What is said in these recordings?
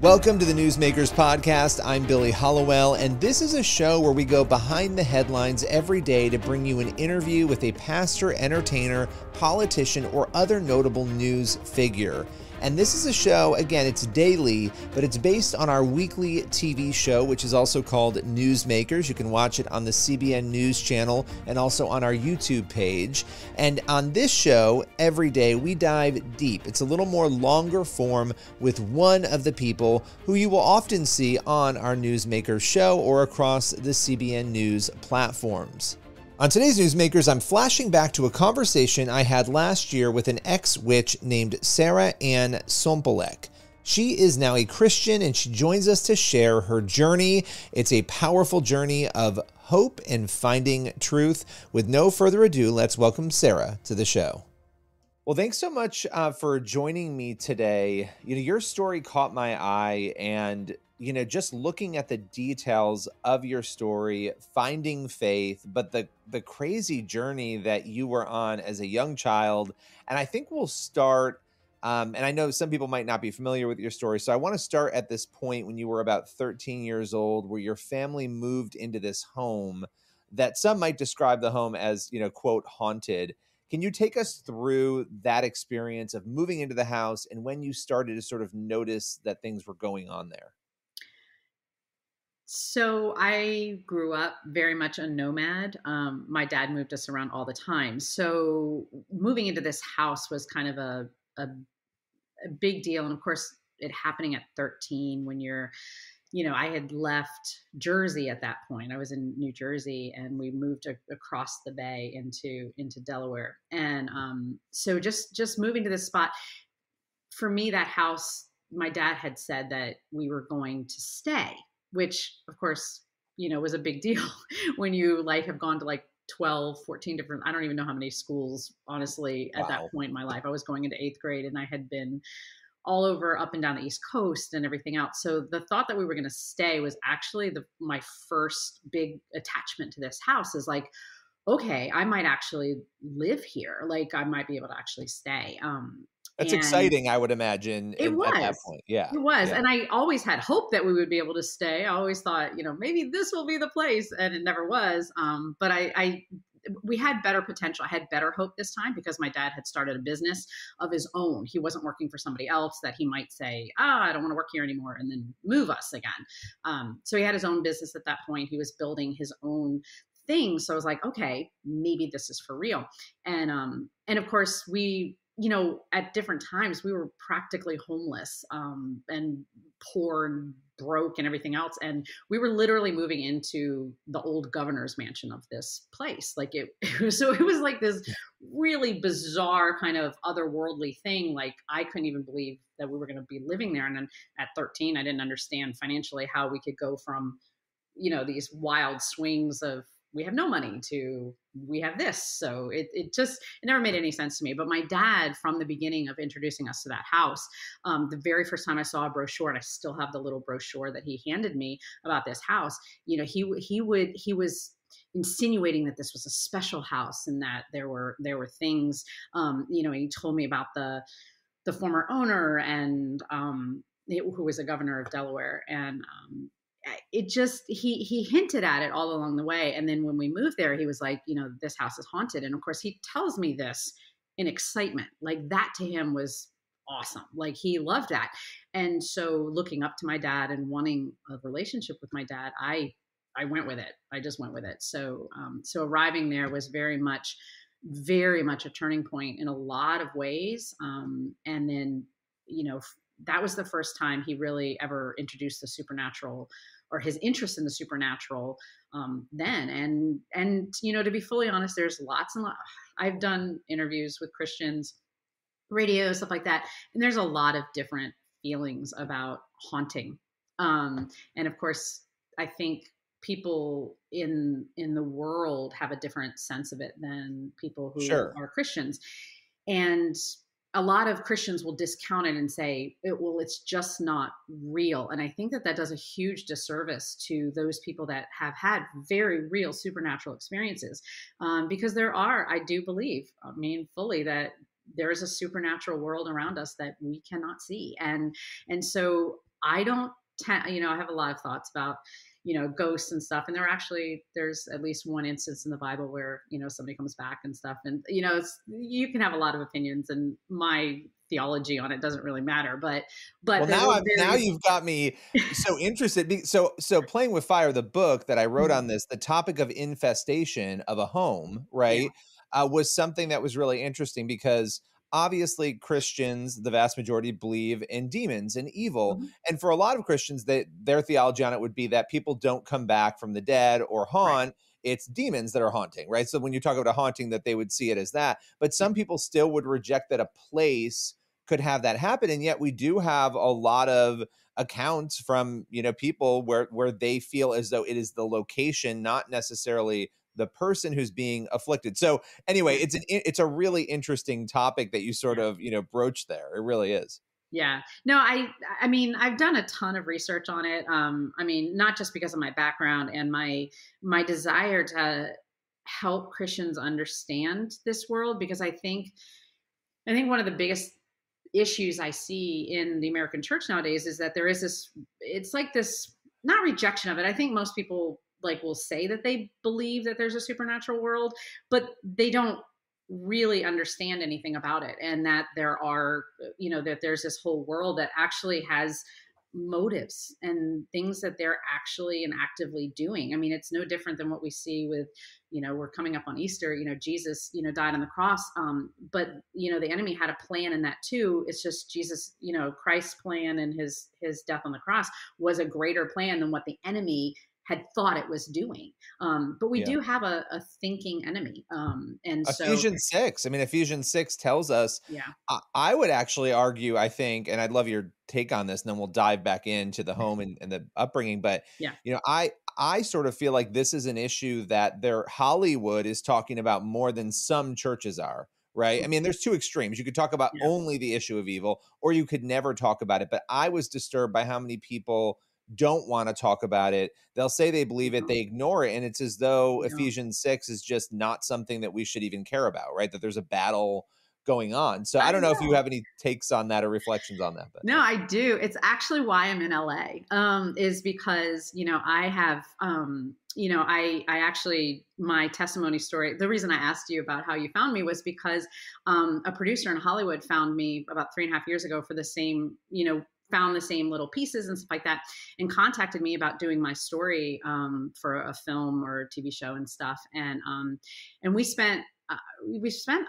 Welcome to the Newsmakers Podcast. I'm Billy Hollowell, and this is a show where we go behind the headlines every day to bring you an interview with a pastor, entertainer, politician, or other notable news figure. And this is a show, again, it's daily, but it's based on our weekly TV show, which is also called Newsmakers. You can watch it on the CBN News channel and also on our YouTube page. And on this show, every day, we dive deep. It's a little more longer form with one of the people who you will often see on our Newsmakers show or across the CBN News platforms. On today's Newsmakers, I'm flashing back to a conversation I had last year with an ex-witch named Sarah Anne Sumpolec. She is now a Christian, and she joins us to share her journey. It's a powerful journey of hope and finding truth. With no further ado, let's welcome Sarah to the show. Well, thanks so much for joining me today. Your story caught my eye, and just looking at the details of your story, finding faith, but the crazy journey that you were on as a young child. And I think we'll start, and I know some people might not be familiar with your story, so I want to start at this point when you were about 13 years old, where your family moved into this home that some might describe the home as, quote, haunted. Can you take us through that experience of moving into the house and when you started to sort of notice that things were going on there? So I grew up very much a nomad. My dad moved us around all the time. So moving into this house was kind of a big deal. And of course, it happening at 13 when I had left Jersey at that point. I was in New Jersey, and we moved across the bay into Delaware. And so just moving to this spot, for me, that house, my dad had said that we were going to stay, which of course, was a big deal when you have gone to 12, 14 different, I don't even know how many schools, honestly, at that point in my life. I was going into 8th grade, and I had been all over, up and down the East Coast and everything else. So the thought that we were going to stay was actually my first big attachment to this house, is okay, I might actually live here. I might be able to actually stay. That's exciting, I would imagine. At that point. Yeah. It was. Yeah. And I always had hope that we would be able to stay. I always thought, maybe this will be the place. And it never was. But we had better potential. I had better hope this time because my dad had started a business of his own. He wasn't working for somebody else that he might say, I don't want to work here anymore, and then move us again. So he had his own business at that point. He was building his own thing. So I was like, okay, maybe this is for real. And of course we, at different times we were practically homeless, and poor and broke and everything else. And we were literally moving into the old governor's mansion of this place. So it was like this really bizarre kind of otherworldly thing. I couldn't even believe that we were going to be living there. And then at 13, I didn't understand financially how we could go from, these wild swings of, we have no money, to we have this. So it never made any sense to me. But my dad, from the beginning of introducing us to that house, the very first time I saw a brochure, and I still have the little brochure that he handed me about this house, he was insinuating that this was a special house and that there were things, he told me about the former owner and who was a governor of Delaware. And he hinted at it all along the way. And then when we moved there, he was like, this house is haunted. And of course he tells me this in excitement, that to him was awesome. He loved that. And so looking up to my dad and wanting a relationship with my dad, I went with it. I just went with it. So arriving there was very much a turning point in a lot of ways. And then, that was the first time he really ever introduced the supernatural, or his interest in the supernatural then. And, to be fully honest, there's lots and lots. I've done interviews with Christians, radio, stuff like that. And there's a lot of different feelings about haunting. And of course, I think people in the world have a different sense of it than people who are Christians. And a lot of Christians will discount it and say, it's just not real. And I think that does a huge disservice to those people that have had very real supernatural experiences. Because I do believe, fully, that there is a supernatural world around us that we cannot see. And so I don't I have a lot of thoughts about, ghosts and stuff. And there's at least one instance in the Bible where, somebody comes back and stuff. And, you can have a lot of opinions, and my theology on it doesn't really matter. But Well, there's a now very, you've got me so interested. So Playing with Fire, the book that I wrote Mhm. on this, the topic of infestation of a home, Yeah. right, was something that was really interesting because obviously Christians, the vast majority, believe in demons and evil, Mhm. and for a lot of Christians, their theology on it would be that people don't come back from the dead or Right. haunt. It's demons that are haunting, right? So when you talk about a haunting, that they would see it as that, but Yeah. some people still would reject that a place could have that happen, and yet we do have a lot of accounts from people where they feel as though it is the location, not necessarily the person who's being afflicted. So anyway, Yeah. it's a really interesting topic that you sort Yeah. of broached there. It really is. Yeah. No, I mean, I've done a ton of research on it. I mean, not just because of my background and my desire to help Christians understand this world, because I think one of the biggest issues I see in the American church nowadays is that there is this, it's like this, not rejection of it. I think most people will say that they believe that there's a supernatural world, but they don't really understand anything about it. And that that there's this whole world that actually has motives and things that they're actually and actively doing. I mean, it's no different than what we see with, we're coming up on Easter, Jesus, died on the cross. But, the enemy had a plan in that too. It's just Jesus, Christ's plan and his death on the cross was a greater plan than what the enemy had thought it was doing. But we Yeah. do have a thinking enemy. And so, Ephesians 6. I mean, Ephesians 6 tells us, yeah, I would actually argue, I think, and I'd love your take on this, and then we'll dive back into the home and the upbringing. But, yeah, I sort of feel like this is an issue that Hollywood is talking about more than some churches are, right? I mean, there's two extremes. You could talk about yeah, only the issue of evil, or you could never talk about it. But I was disturbed by how many people don't want to talk about it. They'll say they believe it, no, they ignore it, and it's as though no. Ephesians 6 is just not something that we should even care about, right? That there's a battle going on. So I I don't know if you know. have any takes on that or reflections on that, but No, I do. It's actually why I'm in LA. Is because I have I actually, my testimony story. The reason I asked you about how you found me was because a producer in Hollywood found me about 3.5 years ago for the same, found the same little pieces and stuff like that, and contacted me about doing my story for a film or a TV show and stuff. And we spent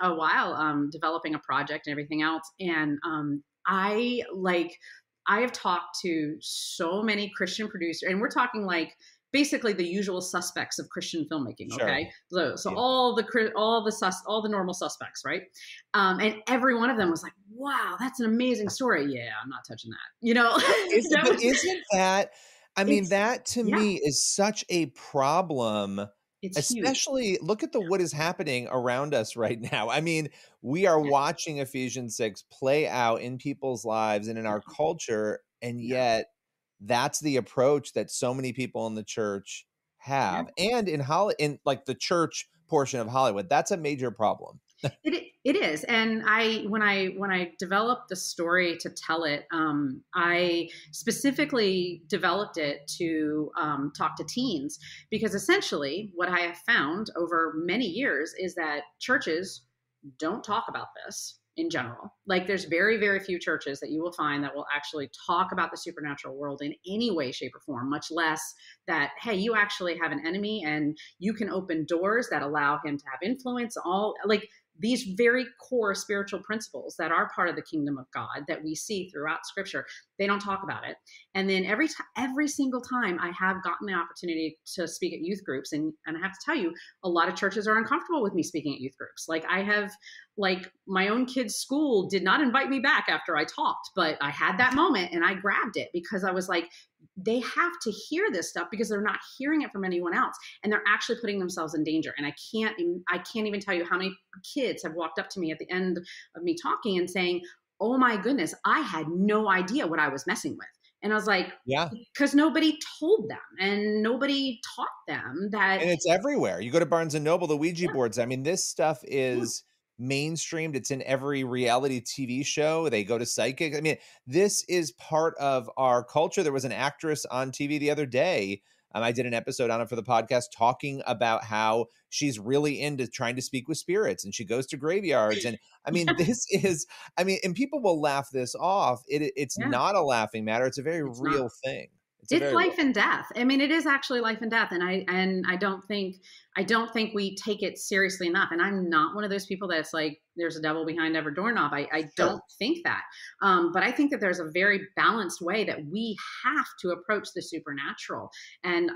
a while developing a project and everything else. And I have talked to so many Christian producers, and we're talking basically the usual suspects of Christian filmmaking. sure. Okay, so Yeah. all the normal suspects, right? And every one of them was like, "Wow, that's an amazing story." Yeah, I'm not touching that. That But was isn't that, I mean, it's that to yeah, me is such a problem, it's huge. especially look at what is happening around us right now. I mean, we are Yeah, watching Ephesians 6 play out in people's lives and in yeah, our culture, and yeah, yet that's the approach that so many people in the church yeah. have. And in like the church portion of Hollywood, that's a major problem. It is, and when I developed the story to tell it, I specifically developed it to talk to teens, because essentially what I have found over many years is that churches don't talk about this in general. Like, there's very, very few churches that you will find that will actually talk about the supernatural world in any way, shape, or form, much less that, hey, you actually have an enemy and you can open doors that allow him to have influence. All like these very core spiritual principles that are part of the kingdom of God that we see throughout scripture, they don't talk about it. And then every single time I have gotten the opportunity to speak at youth groups, and I have to tell you, a lot of churches are uncomfortable with me speaking at youth groups. Like my own kid's school did not invite me back after I talked, but I had that moment and I grabbed it because I was like, they have to hear this stuff because they're not hearing it from anyone else, and they're actually putting themselves in danger. And I can't even tell you how many kids have walked up to me at the end of me talking and saying, "Oh my goodness, I had no idea what I was messing with." And I was like, Yeah. because nobody told them and nobody taught them that. And it's everywhere. You go to Barnes and Noble, the Ouija Yeah, boards. I mean, this stuff yeah, is mainstreamed. It's in every reality TV show. They go to psychics. I mean, this is part of our culture. There was an actress on TV the other day. I did an episode on it for the podcast talking about how she's really into trying to speak with spirits and she goes to graveyards. And I mean, this is, I mean, and people will laugh this off. It's Yeah, not a laughing matter. It's a very it's not. real thing. It's a It's very real life and death. I mean, it is actually life and death. And I don't think we take it seriously enough. And I'm not one of those people that's like, there's a devil behind every doorknob. I Sure. don't think that. But I think that there's a very balanced way that we have to approach the supernatural. And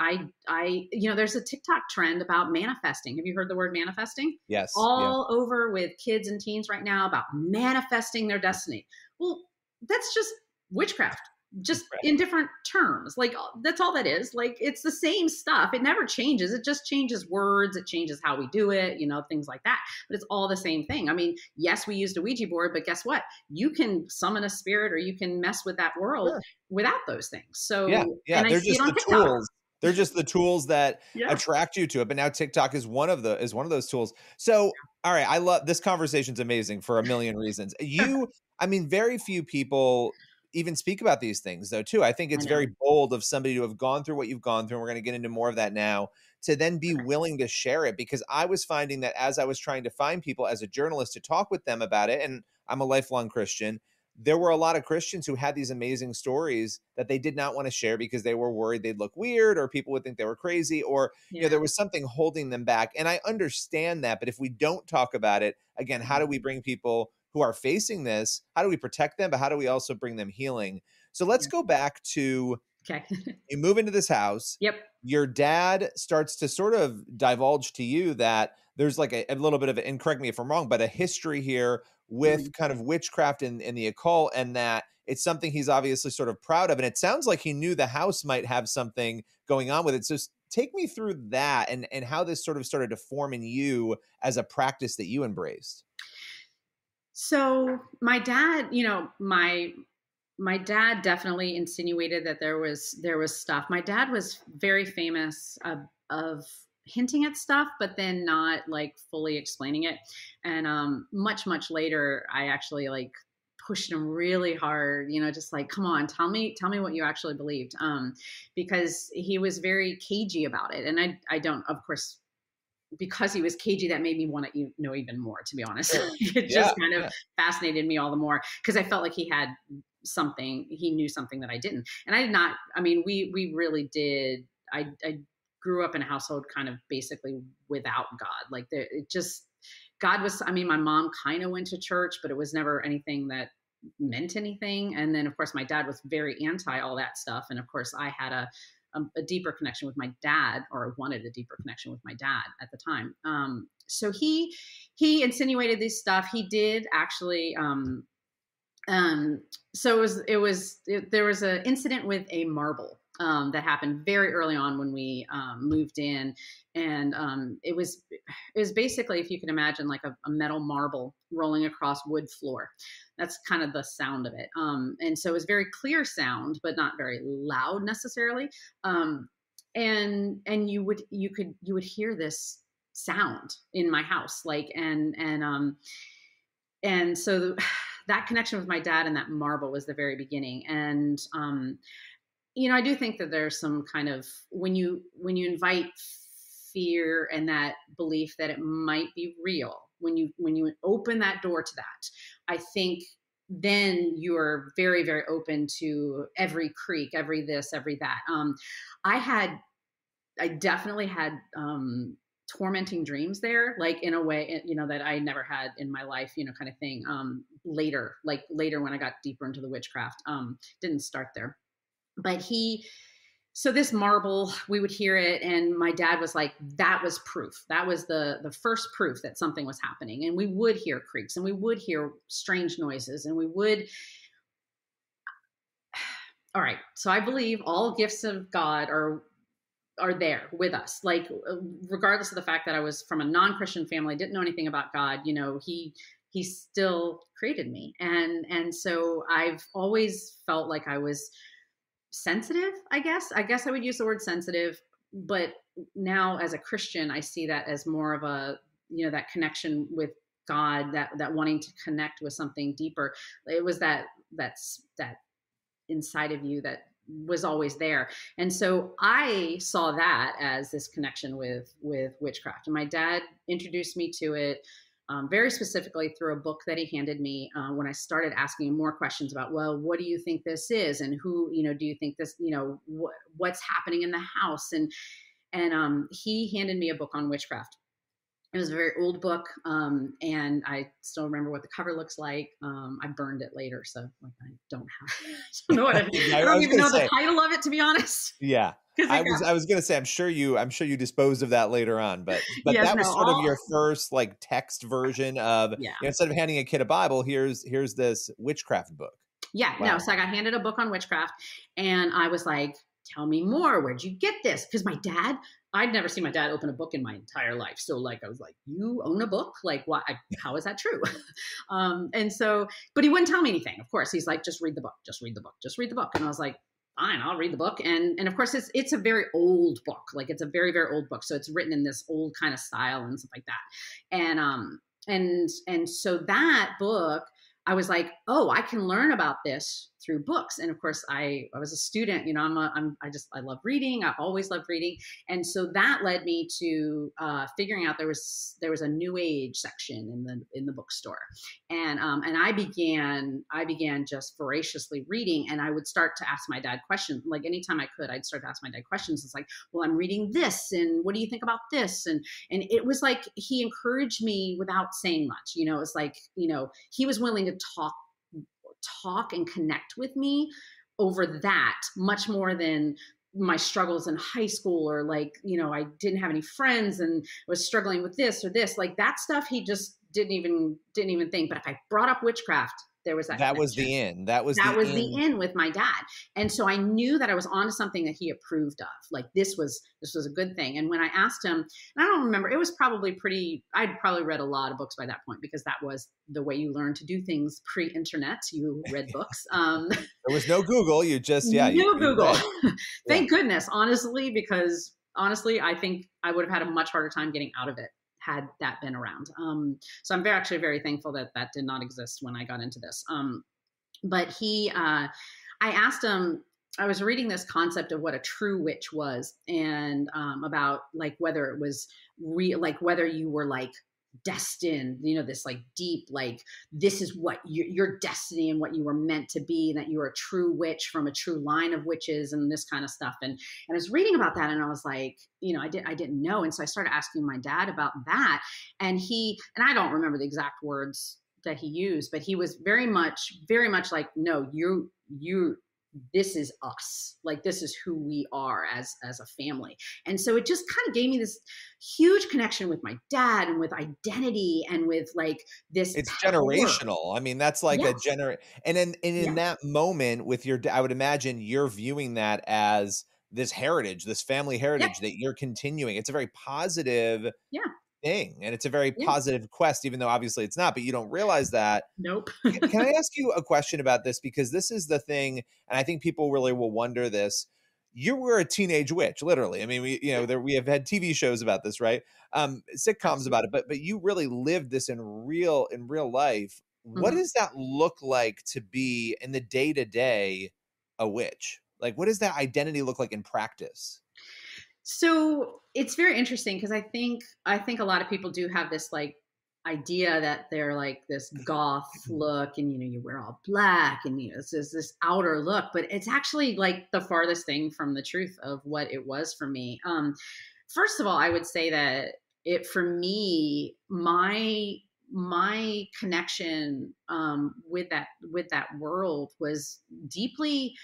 there's a TikTok trend about manifesting. Have you heard the word manifesting? Yes. Yeah. All over with kids and teens right now about manifesting their destiny. Well, that's just witchcraft, just Right. in different terms. Like, that's all that is. Like, it's the same stuff. It never changes. It just changes words. It changes how we do it, things like that. But it's all the same thing. I mean, yes, we used a Ouija board, but guess what? You can summon a spirit or you can mess with that world Sure. without those things. So, Yeah. Yeah. and I They're see it just on the TikTok. tools. They're just the tools that Yeah. attract you to it. But now TikTok is one of those tools. So, all right, I love this conversation's amazing for a million reasons. I mean, very few people even speak about these things though, too. I think I it's know. very bold of somebody to have gone through what you've gone through. And we're going to get into more of that now to then be willing to share it, because I was finding that as I was trying to find people as a journalist to talk with them about it, and I'm a lifelong Christian, there were a lot of Christians who had these amazing stories that they did not want to share because they were worried they'd look weird or people would think they were crazy, or, Yeah. there was something holding them back. And I understand that. But if we don't talk about it, again, how do we bring people who are facing this? How do we protect them? But how do we also bring them healing? So let's Yeah. go back to Okay. you move into this house. Yep. Your dad starts to sort of divulge to you that there's like a little bit of, and correct me if I'm wrong, but a history here with kind of witchcraft and the occult, and that it's something he's obviously sort of proud of. And it sounds like he knew the house might have something going on with it. So take me through that and how this sort of started to form in you as a practice that you embraced. So my dad, my dad definitely insinuated that there was stuff. My dad was very famous of hinting at stuff, but then not like fully explaining it. And much later, I actually like pushed him really hard, just like, come on, tell me what you actually believed, because he was very cagey about it. And I don't, of course, because he was cagey, that made me want to know even more, to be honest. It just kind of fascinated me all the more because I felt like he knew something that I didn't. And I did not, I mean, we really did. I grew up in a household kind of basically without God. Like God was, I mean, my mom kind of went to church, but it was never anything that meant anything. And then of course my dad was very anti all that stuff. And of course I had a deeper connection with my dad, or wanted a deeper connection with my dad at the time. So he insinuated this stuff. He did actually. So there was an incident with a marble that happened very early on when we moved in, and it was basically, if you can imagine, like a metal marble rolling across wood floor. That's kind of the sound of it. And so it was very clear sound, but not very loud necessarily. And you would hear this sound in my house, like, and so that connection with my dad and that marble was the very beginning. And I do think that there's some kind of, when you invite fear and that belief that it might be real, when you open that door to that, I think then you're very, very open to every creak, every this, every that. I definitely had tormenting dreams there, like in a way, that I never had in my life, kind of thing. Later when I got deeper into the witchcraft, didn't start there, but so this marble, we would hear it, and my dad was like, that was proof. That was the first proof that something was happening. And we would hear creaks, and we would hear strange noises, and we would. All right. So I believe all gifts of God are there with us. Like, regardless of the fact that I was from a non-Christian family, didn't know anything about God, he still created me. And so I've always felt like I was sensitive, I guess I would use the word sensitive, but now as a Christian, I see that as more of a, that connection with God, that wanting to connect with something deeper. It was that inside of you that was always there. And so I saw that as this connection with witchcraft. And my dad introduced me to it very specifically through a book that he handed me when I started asking him more questions about, well, what do you think this is? And who, do you think this, what's happening in the house? And he handed me a book on witchcraft. It was a very old book, and I still remember what the cover looks like. I burned it later, so like I don't have, I don't know I don't even know the title of it, to be honest. Yeah, I was gonna say, I'm sure you disposed of that later on, but yes, that was sort of your first like text version of instead of handing a kid a Bible, here's this witchcraft book. Yeah, wow. No, so I got handed a book on witchcraft, and I was like, tell me more. Where'd you get this? Because my dad, I'd never seen my dad open a book in my entire life. So like, I was like, you own a book? Like, what? How is that true? And so, but he wouldn't tell me anything. Of course, he's like, just read the book, just read the book, just read the book. And I was like, fine, I'll read the book. And of course, it's a very old book. Like it's a very, very old book. So it's written in this old kind of style and stuff like that. And so that book, I was like, oh, I can learn about this through books. And of course, I was a student, I love reading. I always loved reading. And so that led me to figuring out there was a new age section in the bookstore. And I began just voraciously reading, and I would start to ask my dad questions. Like anytime I could, I'd start to ask my dad questions. It's like, well, I'm reading this, and what do you think about this? And it was like, he encouraged me without saying much, it's like, he was willing to talk and connect with me over that much more than my struggles in high school, or like, I didn't have any friends and was struggling with this or this, like that stuff. He just didn't even think. But if I brought up witchcraft, there was that was the end. That was the end with my dad. And so I knew that I was onto something that he approved of. Like this was a good thing. And when I asked him, and I don't remember, it was probably I'd probably read a lot of books by that point, because that was the way you learned to do things pre-internet. You read books. There was no Google. You just, Google. Thank goodness, honestly, because honestly, I think I would have had a much harder time getting out of it had that been around. So I'm actually very thankful that did not exist when I got into this. But I asked him, I was reading this concept of what a true witch was, and about like whether it was real, like whether you were like destined, this like deep, like this is what your destiny and what you were meant to be, and that you were a true witch from a true line of witches and this kind of stuff. And I was reading about that, and I was like, I didn't know. And so I started asking my dad about that, and I don't remember the exact words that he used, but he was very much like, no, you this is us. Like, this is who we are as a family. And so it just kind of gave me this huge connection with my dad and with identity and with like this. It's power. Generational. I mean, that's like yes. And in that moment with I would imagine you're viewing that as this heritage, this family heritage that you're continuing. It's a very positive thing, and it's a very positive quest, even though obviously it's not, but you don't realize that. Nope. Can I ask you a question about this? Because this is the thing, and I think people really will wonder this. You were a teenage witch, literally. I mean, we have had TV shows about this, right? Sitcoms about it, but you really lived this in real life. Mm-hmm. What does that look like to be in the day-to-day a witch? Like, what does that identity look like in practice? So it's very interesting, because I think a lot of people do have this like idea that they're like this goth look, and you wear all black, and it's this outer look, but it's actually like the farthest thing from the truth of what it was for me. First of all, I would say that for me, my connection with that world was deeply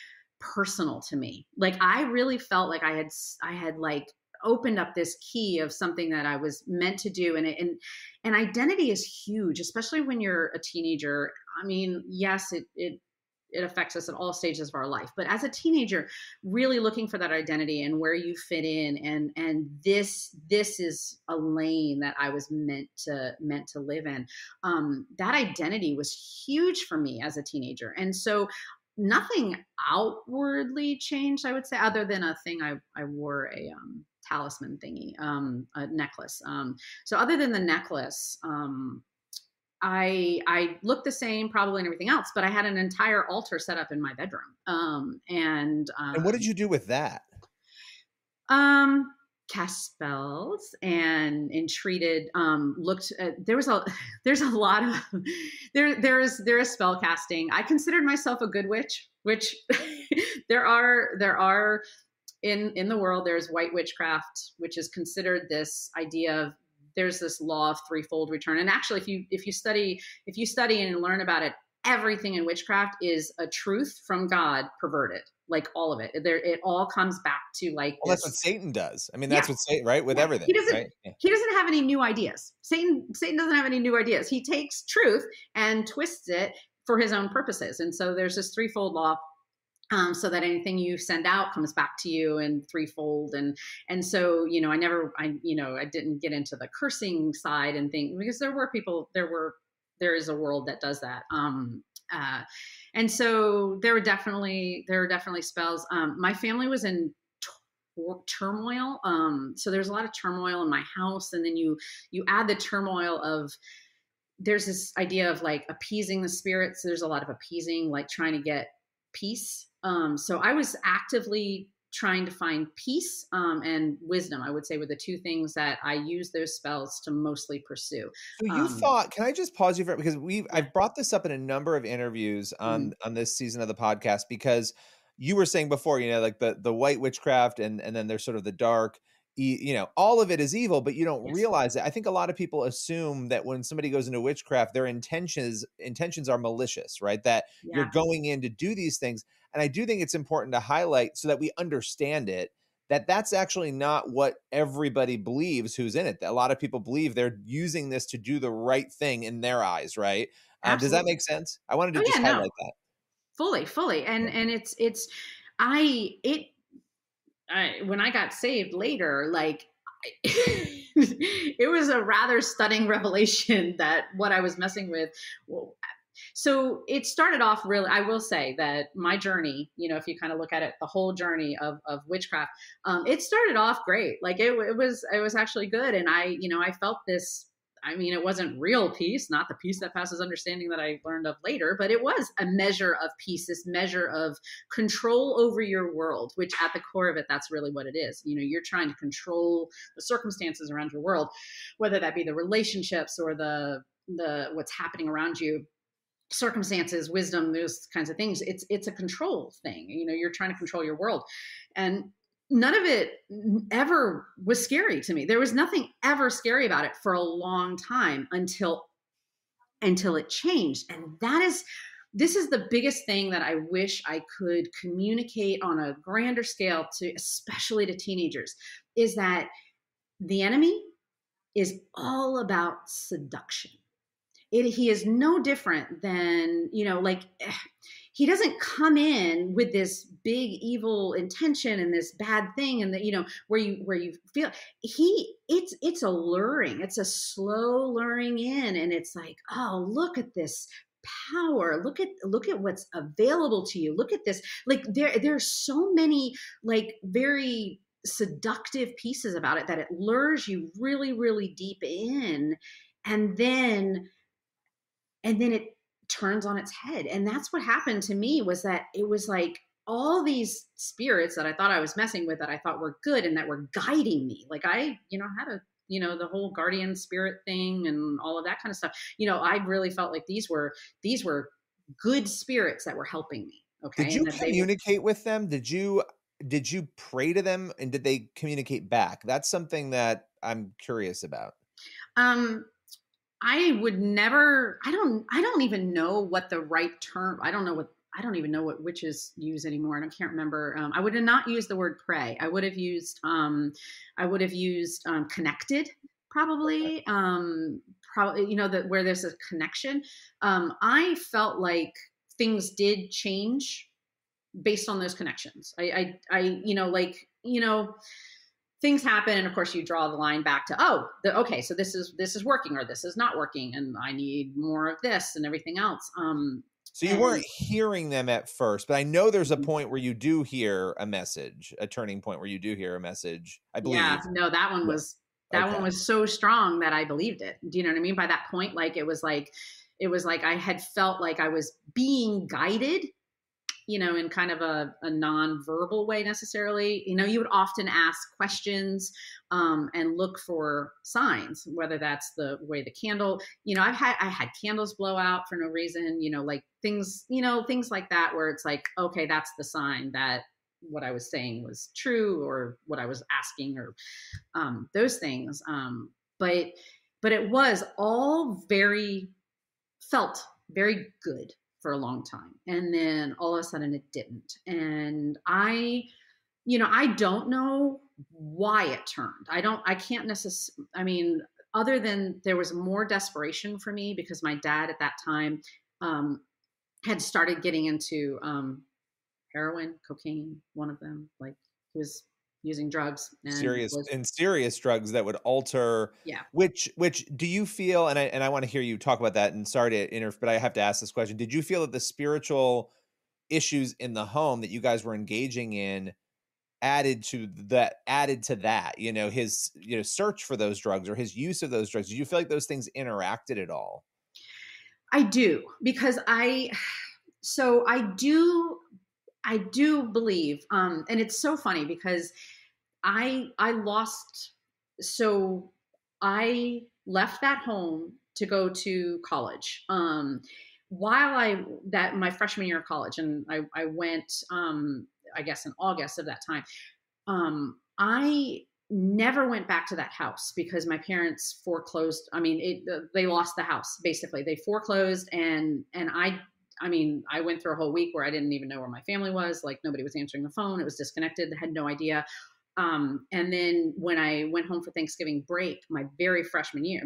personal to me. Like, I really felt like I had like opened up this key of something that I was meant to do. And identity is huge, especially when you're a teenager. I mean, yes, it affects us at all stages of our life, but as a teenager, really looking for that identity and where you fit in. And this is a lane that I was meant to live in. That identity was huge for me as a teenager. And so nothing outwardly changed, I would say, other than a thing. I wore a talisman thingy, a necklace. So other than the necklace, I looked the same probably and everything else, but I had an entire altar set up in my bedroom. And what did you do with that? Um, cast spells and entreated, looked at, there's a lot of, there is spell casting. I considered myself a good witch, which there are in the world, there's white witchcraft, which is considered this idea of, there's this law of threefold return. And actually, if you study and learn about it, everything in witchcraft is a truth from God perverted. Like all of it, it all comes back to like Well, this. that's what Satan does. I mean, Yeah, that's what Satan, right? With yeah. everything, right? Yeah. He doesn't have any new ideas. Satan doesn't have any new ideas. He takes truth and twists it for his own purposes. And so there's this threefold law, so that anything you send out comes back to you in threefold. And so, I didn't get into the cursing side and things, because there is a world that does that. And so there were definitely spells. My family was in turmoil. So there's a lot of turmoil in my house. And then you add the turmoil of, there's this idea of like appeasing the spirits. There's a lot of appeasing, like trying to get peace. So I was actively trying to find peace and wisdom, I would say, were the two things that I use those spells to mostly pursue. So you thought, can I just pause you for, because I've brought this up in a number of interviews on this season of the podcast, because you were saying before, like the white witchcraft and then there's sort of the dark, all of it is evil, but you don't realize it. I think a lot of people assume that when somebody goes into witchcraft, their intentions are malicious, right? That you're going in to do these things. And I do think it's important to highlight so that we understand it, that that's actually not what everybody believes who's in it. A lot of people believe they're using this to do the right thing in their eyes, right? Does that make sense? I wanted to highlight that. Fully. And when I got saved later, like it was a rather stunning revelation that what I was messing with. So it started off really, I will say that my journey, if you kind of look at it, the whole journey of witchcraft, it started off great. Like it was actually good. And I felt this, it wasn't real peace, not the peace that passes understanding that I learned of later, but it was a measure of peace, this measure of control over your world, which at the core of it, that's really what it is. You're trying to control the circumstances around your world, whether that be the relationships or the what's happening around you, circumstances, wisdom, those kinds of things. It's a control thing. You're trying to control your world. And none of it ever was scary to me. There was nothing ever scary about it for a long time until it changed. And this is the biggest thing that I wish I could communicate on a grander scale to, especially to teenagers, is that the enemy is all about seduction. He is no different than, he doesn't come in with this big evil intention and this bad thing, and that, where you feel it's alluring. It's a slow luring in, and it's like, oh, look at this power. Look at what's available to you. Look at this. Like there's so many like very seductive pieces about it that it lures you really, really deep in, and then it turns on its head. And that's what happened to me, was that it was like all these spirits that I thought I was messing with, that I thought were good and that were guiding me. Like I, had the whole guardian spirit thing and all of that kind of stuff. I really felt like these were good spirits that were helping me. Okay. Did you communicate with them? Did you pray to them, and did they communicate back? That's something that I'm curious about. I would never, I don't even know what the right term, I don't even know what witches use anymore. And I can't remember. I would have not used the word pray. I would have used connected, probably, that where there's a connection. I felt like things did change based on those connections. Things happen, and of course you draw the line back to, okay, so this is working, or this is not working, and I need more of this and everything else. So you weren't hearing them at first, but I know there's a point where you do hear a message, a turning point where you do hear a message, I believe. Yeah, no, that one was that one was so strong that I believed it. Do you know what I mean? By that point, like, it was like I had felt like I was being guided, in kind of a non-verbal way necessarily. You would often ask questions and look for signs, whether that's the way the candle, I had candles blow out for no reason, like things like that, where it's like, okay, that's the sign that what I was saying was true, or what I was asking, or those things. But it was all felt very good for a long time. And then all of a sudden it didn't. And I don't know why it turned. I can't necessarily, other than there was more desperation for me because my dad at that time had started getting into heroin, cocaine, one of them. Like, he was using drugs and serious drugs that would alter. Yeah. Which do you feel? And I want to hear you talk about that. And sorry to interrupt, but I have to ask this question. Did you feel that the spiritual issues in the home that you guys were engaging in added to that? His search for those drugs or his use of those drugs. Did you feel like those things interacted at all? I do, because I do believe, and it's so funny because I left that home to go to college. My freshman year of college, and I went, I guess in August of that time. I never went back to that house because my parents foreclosed. They lost the house, basically. They foreclosed, and I went through a whole week where I didn't even know where my family was. Like, nobody was answering the phone. It was disconnected. I had no idea. And then when I went home for Thanksgiving break, my very freshman year,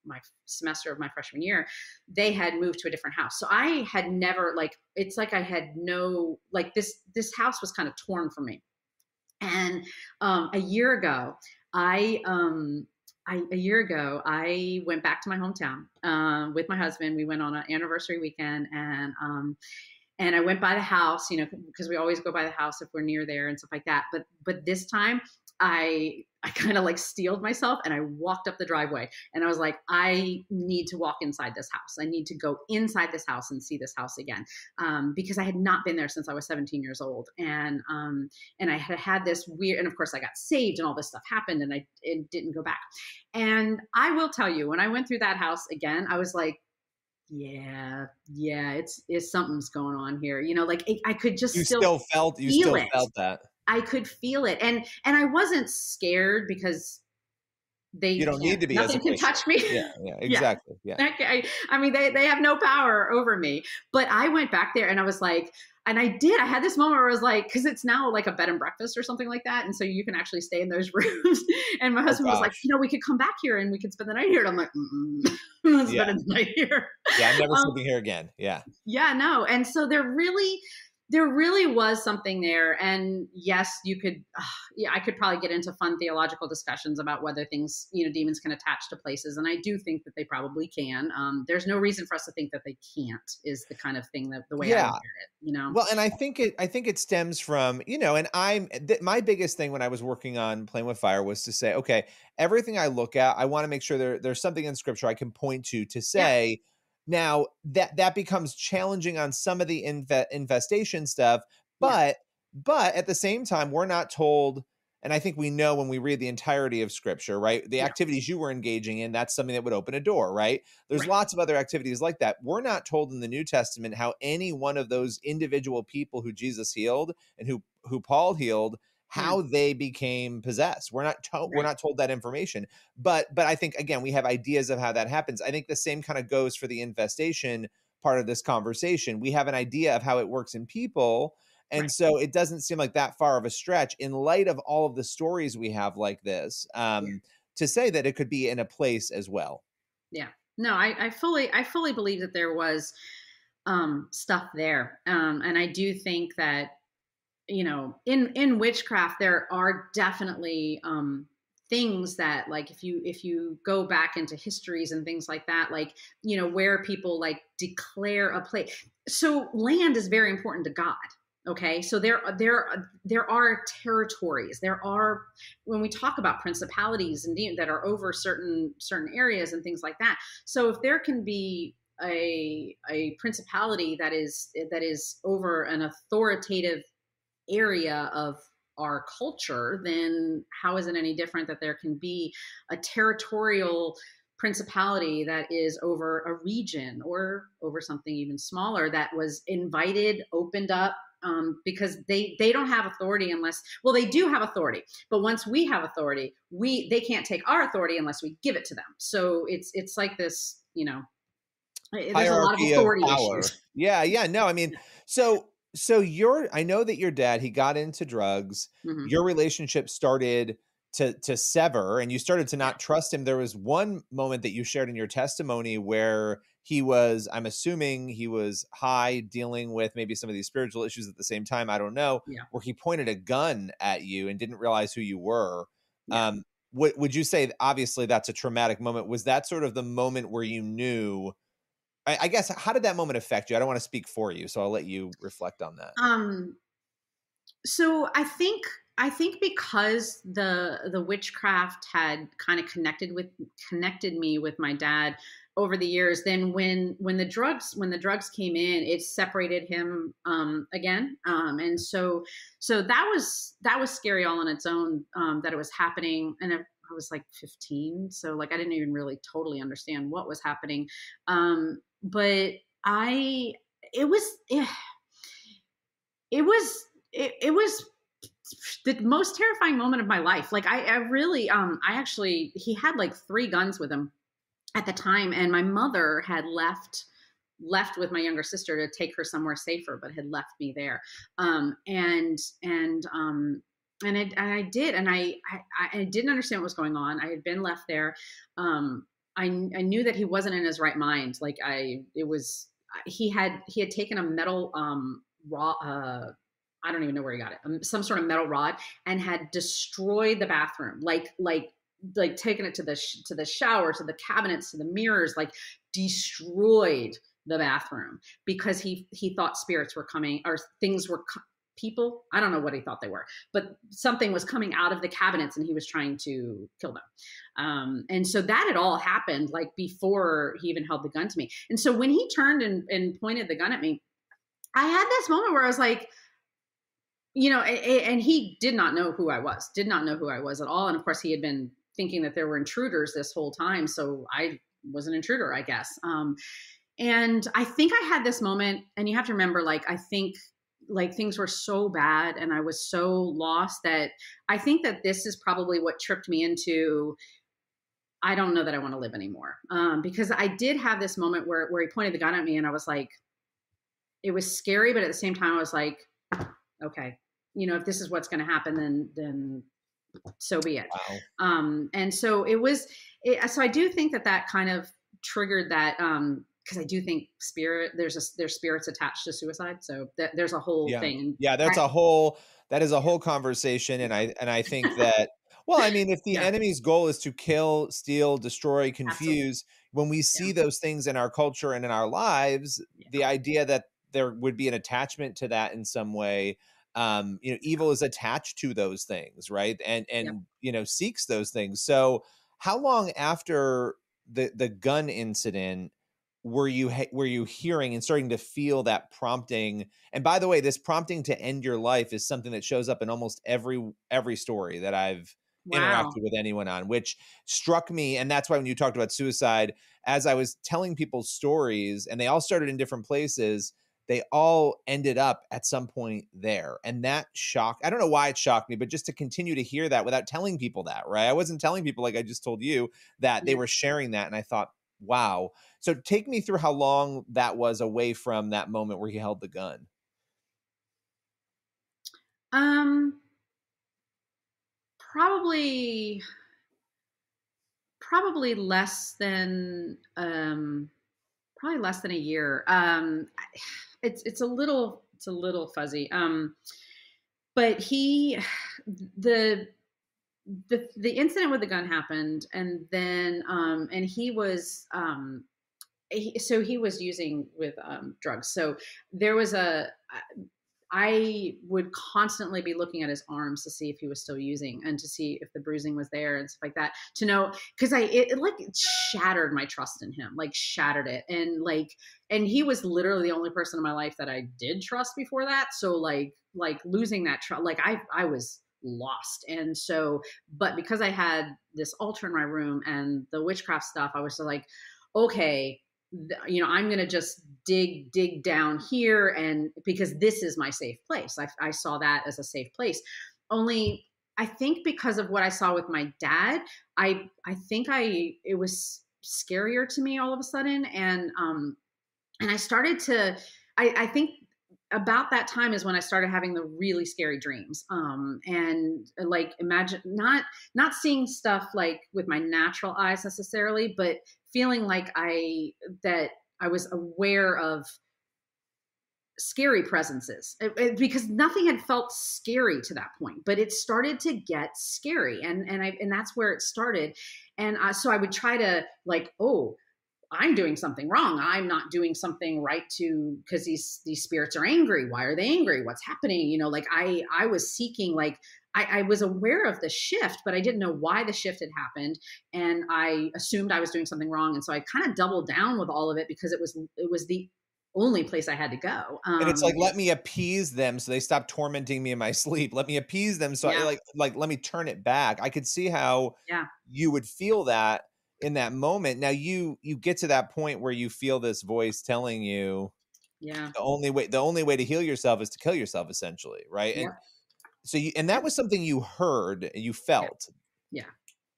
my semester of my freshman year, they had moved to a different house. So I had never, it's like I had no, this house was kind of torn from me. And a year ago, I went back to my hometown with my husband. We went on an anniversary weekend, and I went by the house, because we always go by the house if we're near there and stuff like that. But this time I kind of steeled myself, and I walked up the driveway, and I was like, I need to walk inside this house. I need to go inside this house and see this house again. Because I had not been there since I was 17 years old. And I had this weird, and of course I got saved and all this stuff happened, and it didn't go back. And I will tell you, when I went through that house again, I was like, yeah, it's something's going on here. I could just still felt that. I could feel it. And I wasn't scared because you don't need to be. Nothing can touch me. Yeah, exactly. Yeah. They have no power over me. But I went back there, and I was like, and I had this moment where I was like, because it's now like a bed and breakfast or something like that. And so you can actually stay in those rooms. And my husband was like, we could come back here and we could spend the night here. And I'm like, let's spend the night here. Yeah, I'm never sleeping here again. Yeah. Yeah, no. And so there really was something there. And yes, you could, I could probably get into fun theological discussions about whether things, demons can attach to places. And I do think that they probably can. There's no reason for us to think that they can't, is the kind of thing that the way I look at it, Well, and I think it stems from, and my biggest thing when I was working on Playing with Fire was to say, okay, everything I look at, I want to make sure there's something in scripture I can point to say, yeah. Now that becomes challenging on some of the infestation stuff, but at the same time, we're not told, and I think we know when we read the entirety of scripture, right? The activities you were engaging in, that's something that would open a door, right? There's lots of other activities like that. We're not told in the New Testament how any one of those individual people who Jesus healed and who Paul healed, how they became possessed. We're not told that information, but I think, again, we have ideas of how that happens. I think the same kind of goes for the infestation part of this conversation. We have an idea of how it works in people. And so it doesn't seem like that far of a stretch in light of all of the stories we have like this, to say that it could be in a place as well. Yeah, no, I fully believe that there was stuff there. And I do think that, in witchcraft, there are definitely things that, like, if you go back into histories and things like that, where people declare a place. So land is very important to God. Okay, so there are territories. There are, when we talk about principalities and that are over certain areas and things like that. So if there can be a principality that is over an authoritative area of our culture, then how is it any different that there can be a territorial principality that is over a region or over something even smaller that was invited, opened up, because they don't have authority unless, well, they do have authority, but once we have authority, they can't take our authority unless we give it to them. So it's like this, there's a lot of Hierarchy of authority power. issues. Yeah. No, I mean, so I know that your dad, he got into drugs. Hmm. Your relationship started to sever, and you started to Yeah. not trust him. There was one moment that you shared in your testimony where he was, I'm assuming he was high, dealing with maybe some of these spiritual issues at the same time. I don't know, Yeah. where he pointed a gun at you and didn't realize who you were. Yeah. Would you say, obviously that's a traumatic moment? Was that sort of the moment where you knew, I guess, how did that moment affect you? I don't want to speak for you, so I'll let you reflect on that. So I think because the witchcraft had kind of connected me with my dad over the years, then when the drugs came in, it separated him again, and so that was scary all on its own, that it was happening. And I was like 15, so like I didn't even really totally understand what was happening, but I it was it was it was the most terrifying moment of my life. Like I really, I actually, he had like 3 guns with him at the time, and my mother had left with my younger sister to take her somewhere safer, but had left me there. And I did, and I didn't understand what was going on. I had been left there. I knew that he wasn't in his right mind. Like he had taken a metal raw. I don't even know where he got it. Some sort of metal rod, and had destroyed the bathroom, like taken it to the shower, to the cabinets, to the mirrors, like destroyed the bathroom because he thought spirits were coming, or things were people. I don't know what he thought they were, but something was coming out of the cabinets, and he was trying to kill them. And so that had all happened like before he even held the gun to me. And so when he turned and pointed the gun at me, I had this moment where I was like, and he did not know who I was at all. And of course he had been thinking that there were intruders this whole time. So I was an intruder, I guess. And I think I had this moment, and you have to remember, like, I think like things were so bad and I was so lost that I think that this is probably what tripped me into, I don't know that I want to live anymore. Because I did have this moment where he pointed the gun at me, and I was like, it was scary, but at the same time I was like, okay, if this is what's going to happen, then so be it. Wow. And so so I do think that kind of triggered that, because I do think there's spirits attached to suicide. So there's a whole thing. Yeah, that is a whole conversation. And I think that, well, I mean, if the Yeah, enemy's goal is to kill, steal, destroy, absolutely. confuse, when we Yeah, see those things in our culture and in our lives, yeah, the idea that there would be an attachment to that in some way, evil is attached to those things, right? yeah. Seeks those things. So how long after the gun incident were you hearing and starting to feel that prompting? And by the way, this prompting to end your life is something that shows up in almost every story that I've Wow. interacted with anyone on, which struck me. And that's why when you talked about suicide, as I was telling people stories, and they all started in different places, they all ended up at some point there. And that shocked, I don't know why it shocked me, but just to continue to hear that without telling people that, right? I wasn't telling people, like I just told you, that they Yeah. were sharing that. And I thought, wow. So take me through how long that was away from that moment where he held the gun. Um, probably probably less than a year. It's a little fuzzy. But the the incident with the gun happened, and then and he was so he was using with drugs. So there was I would constantly be looking at his arms to see if he was still using and to see if the bruising was there and stuff like that, to know, because it like shattered my trust in him, like shattered it. And he was literally the only person in my life that I did trust before that. So like losing that trust, like I was lost. And so, but because I had this altar in my room and the witchcraft stuff, I was like, okay, I'm going to just dig down here. And because this is my safe place, I saw that as a safe place. Only I think because of what I saw with my dad, I think it was scarier to me all of a sudden. And I started to, I think about that time is when I started having the really scary dreams. And like, imagine not seeing stuff like with my natural eyes necessarily, but feeling like I was aware of scary presences, because nothing had felt scary to that point, but it started to get scary. And that's where it started. And so I would try to like, oh, I'm doing something wrong. I'm not doing something right because these spirits are angry. Why are they angry? What's happening? Like I was seeking, like, I was aware of the shift, but I didn't know why the shift had happened. And I assumed I was doing something wrong. And so I kind of doubled down with all of it because it was the only place I had to go. And it's like, let me appease them so they stop tormenting me in my sleep. Let me appease them. So I like, let me turn it back. I could see how you would feel that in that moment. Now you get to that point where you feel this voice telling you, the only way to heal yourself is to kill yourself, essentially. Right. And so and that was something you heard and you felt. Yeah.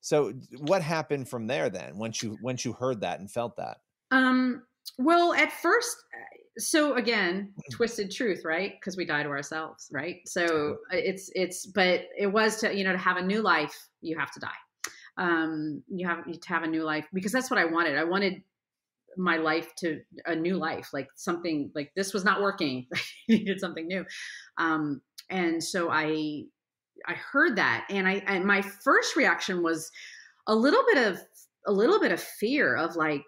So what happened from there then, once you heard that and felt that? Well, at first, so again, twisted truth, right? Because we die to ourselves, right? So but it was to have a new life, you have to die. You have to have a new life, because that's what I wanted. I wanted my life to a new life, like something like this was not working. I needed something new. And so I heard that, and my first reaction was a little bit of fear of like,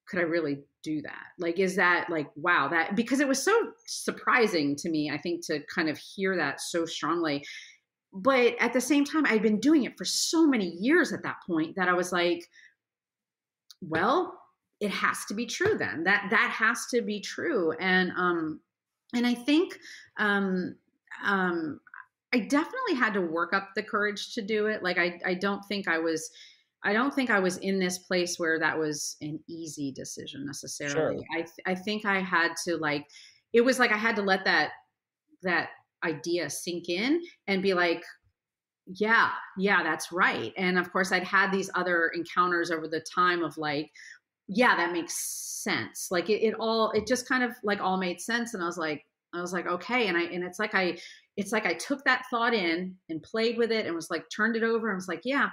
could I really do that? Like, is that like, wow, that, because it was so surprising to me, I think, to kind of hear that so strongly. But at the same time, I'd been doing it for so many years at that point that I was like, well, it has to be true then. That has to be true. And I think I definitely had to work up the courage to do it. Like, I don't think I was in this place where that was an easy decision necessarily. Sure. I think I had to, like, it was like I had to let that idea sink in and be like, yeah, that's right. And of course I'd had these other encounters over the time of like, yeah, that makes sense. Like it just kind of like all made sense. And I was like, okay. And it's like I took that thought in and played with it and was like, turned it over and was like, yeah,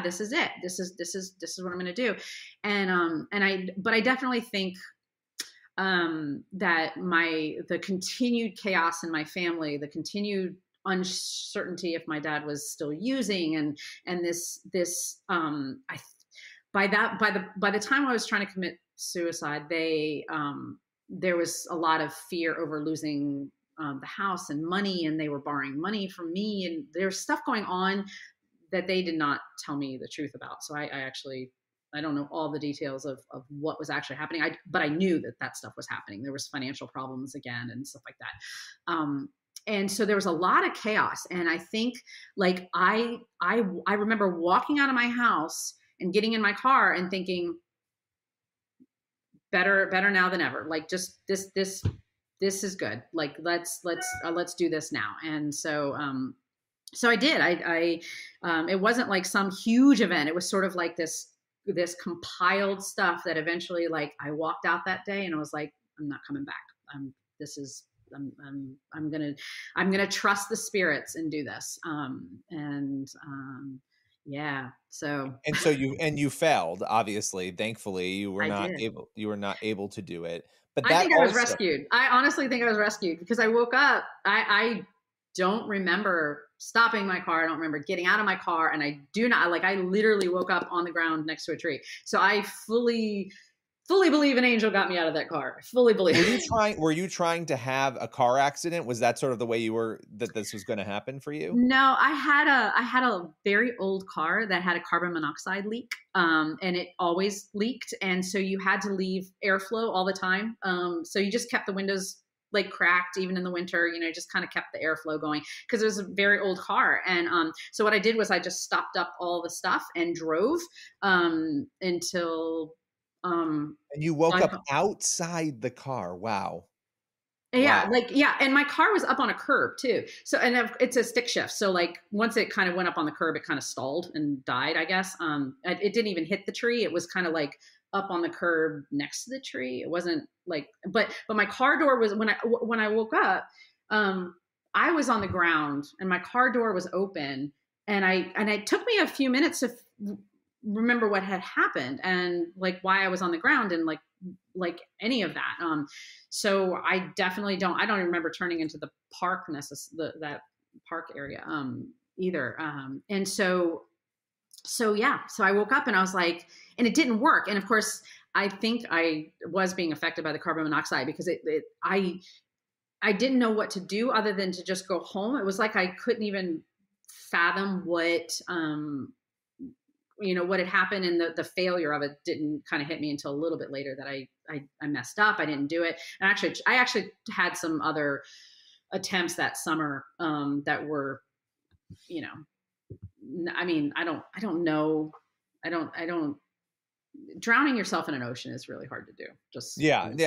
this is it. This is what I'm going to do. But I definitely think that the continued chaos in my family, the continued uncertainty if my dad was still using, and this by the time I was trying to commit suicide, there was a lot of fear over losing the house and money, and they were borrowing money from me, and there's stuff going on that they did not tell me the truth about. So I don't know all the details of what was actually happening. But I knew that stuff was happening. There was financial problems again and stuff like that. And so there was a lot of chaos. And I think like I remember walking out of my house and getting in my car and thinking, better now than ever. Like, just this is good. Like, let's do this now. And so, so I did. It wasn't like some huge event. It was sort of like this compiled stuff that eventually, like, I walked out that day and I was like, I'm not coming back. I'm gonna trust the spirits and do this. Yeah. So. And so you failed, obviously. Thankfully, you were not able to do it. But I think I was rescued. I honestly think I was rescued because I woke up. I don't remember stopping my car. I don't remember getting out of my car. And I do not, like, I literally woke up on the ground next to a tree. So I fully fully believe an angel got me out of that car. I fully believe. Were you trying to have a car accident? Was that sort of the way you were, that this was going to happen for you? No, I had a very old car that had a carbon monoxide leak, and it always leaked, and so you had to leave airflow all the time. So you just kept the windows like cracked even in the winter, just kind of kept the airflow going because it was a very old car. And so what I did was I just stopped up all the stuff and drove until And you woke up outside the car. Wow. Yeah, Wow. and my car was up on a curb too. So, and it's a stick shift. So like once it kind of went up on the curb, it kind of stalled and died, I guess. It didn't even hit the tree. It was kind of like up on the curb next to the tree. It wasn't like, but my car door was, when I woke up, I was on the ground and my car door was open, and it took me a few minutes to remember what had happened and like why I was on the ground and like any of that. So I definitely I don't even remember turning into the park that park area either. And so yeah, so I woke up and I was like, and it didn't work. And of course, I think I was being affected by the carbon monoxide because I didn't know what to do other than to just go home. It was like I couldn't even fathom what what had happened, and the failure of it didn't kind of hit me until a little bit later that I messed up. I didn't do it. And I actually had some other attempts that summer that were, I mean, I don't know. I don't drowning yourself in an ocean is really hard to do. Just but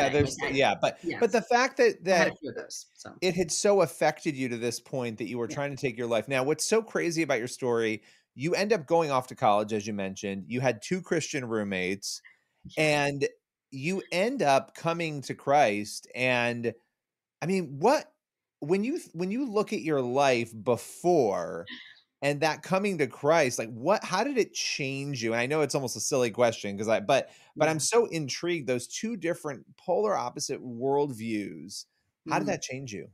the fact that I had a few of those, so it had so affected you to this point that you were trying to take your life. Now, what's so crazy about your story, you end up going off to college, as you mentioned. You had 2 Christian roommates, and you end up coming to Christ. And I mean, when you look at your life before and that coming to Christ, like how did it change you? And I know it's almost a silly question but I'm so intrigued, those 2 different polar opposite worldviews. How did that change you?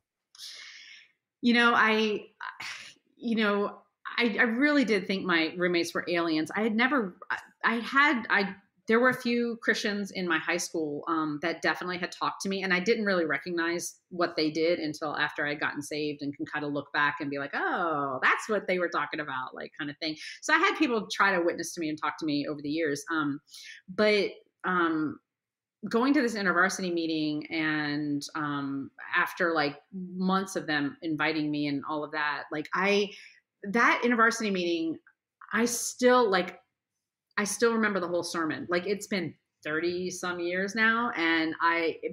I really did think my roommates were aliens. There were a few Christians in my high school that definitely had talked to me, and I didn't really recognize what they did until after I'd gotten saved and can kind of look back and be like, oh, that's what they were talking about, like kind of thing. So I had people try to witness to me and talk to me over the years. But going to this InterVarsity meeting and after like months of them inviting me and all of that, like that InterVarsity meeting, I still remember the whole sermon. Like it's been 30 some years now. And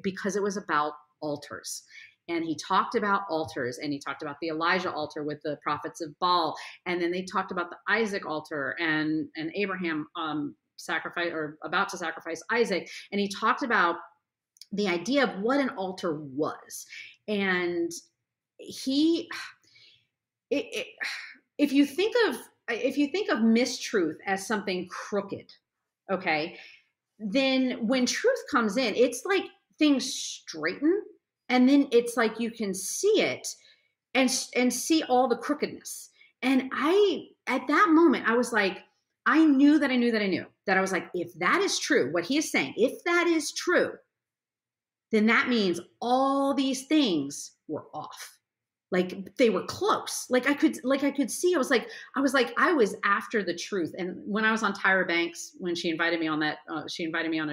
because it was about altars, and he talked about altars, and he talked about the Elijah altar with the prophets of Baal. And then they talked about the Isaac altar and Abraham sacrifice, or about to sacrifice Isaac. And he talked about the idea of what an altar was. And if you think of mistruth as something crooked, okay, then when truth comes in, it's like things straighten, and then it's like you can see it and see all the crookedness. And at that moment, I was like, I knew that I was like, if that is true, what he is saying, if that is true, then that means all these things were off. Like they were close. Like I could see, I was after the truth. And when I was on Tyra Banks, when she invited me on a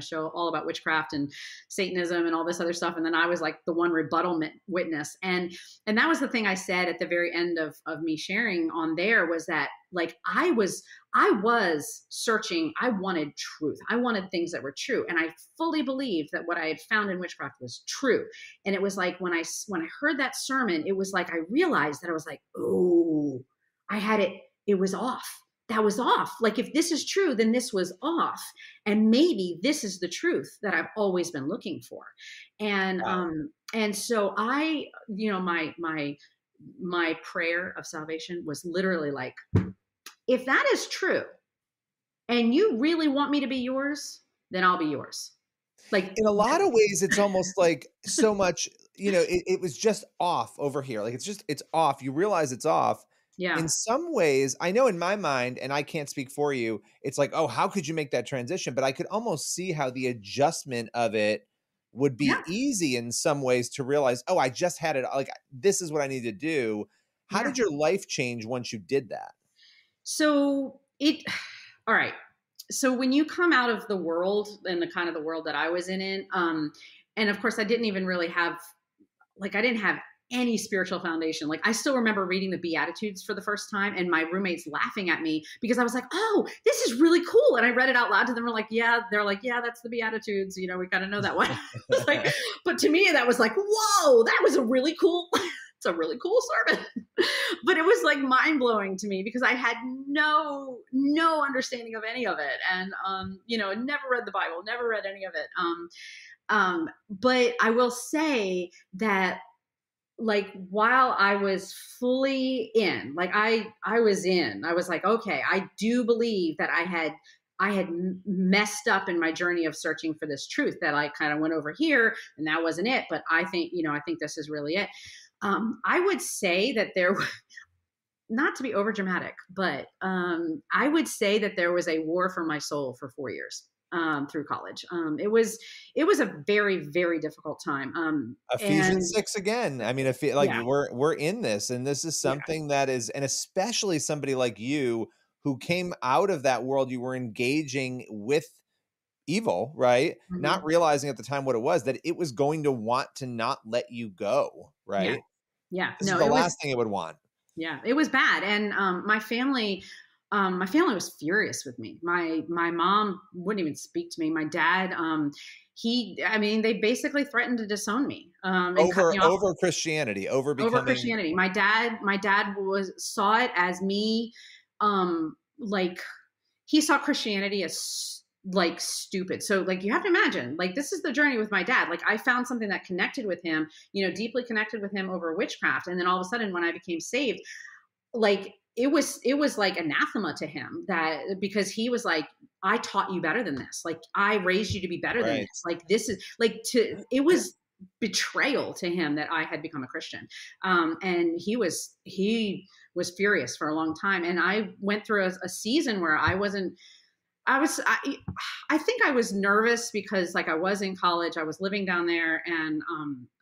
show all about witchcraft and Satanism and all this other stuff. And then I was like the one rebuttal witness. And that was the thing I said at the very end of me sharing on there, was that like, I was searching. I wanted truth. I wanted things that were true. And I fully believed that what I had found in witchcraft was true. And it was like, when I heard that sermon, it was like, I realized that I was like, oh, I had it. It was off. That was off. Like, if this is true, then this was off. And maybe this is the truth that I've always been looking for. And, Wow. And so my prayer of salvation was literally like, if that is true and you really want me to be yours, then I'll be yours. Like, in a lot of ways, it's almost like so much, it was just off over here. Like it's off. You realize it's off. Yeah. in some ways, I know in my mind, and I can't speak for you, it's like, oh, how could you make that transition? But I could almost see how the adjustment of it would be Yeah. easy in some ways to realize, oh, I just had it. Like, this is what I need to do. How Yeah. did your life change once you did that? So all right. So when you come out of the world and the kind of the world that I was in, and of course I didn't even really have, like, I didn't have any spiritual foundation. Like, I still remember reading the Beatitudes for the first time and my roommates laughing at me because I was like, oh, this is really cool. And I read it out loud to them. They're like, yeah, that's the Beatitudes. You know, we kind of know that one. It's like, but to me, that was like, whoa, that was a really cool, it's a really cool sermon. But it was like mind blowing to me because I had no understanding of any of it. And, never read the Bible, never read any of it. But I will say that, like, while I was fully in, like, I was like, okay, I do believe that I had messed up in my journey of searching for this truth, that I kind of went over here and that wasn't it. But I think this is really it. I would say that not to be over dramatic, but I would say that there was a war for my soul for 4 years through college. It was a very, very difficult time. Ephesians 6 again. I mean, if like Yeah, we're in this, and this is yeah, something that is, and especially somebody like you who came out of that world, you were engaging with evil, right? Not hmm, realizing at the time what it was, that it was going to want to not let you go, yeah, right? yeah. This is No, the it was. last thing it would want. Yeah, it was bad, and my family was furious with me. My mom wouldn't even speak to me. My dad, they basically threatened to disown me and cut me off Over Christianity, over over becoming Christianity. My dad saw it as me, like, he saw Christianity as like stupid. So, like, you have to imagine, like, this is the journey with my dad. Like, I found something that connected with him, deeply connected with him over witchcraft, and then all of a sudden, when I became saved, like, it was like anathema to him, that because he was like, I taught you better than this, like, I raised you to be better than right. this, like, this is like, it was betrayal to him that I had become a Christian. And he was furious for a long time, and I went through a season where I think I was nervous because, like, I was in college, I was living down there, and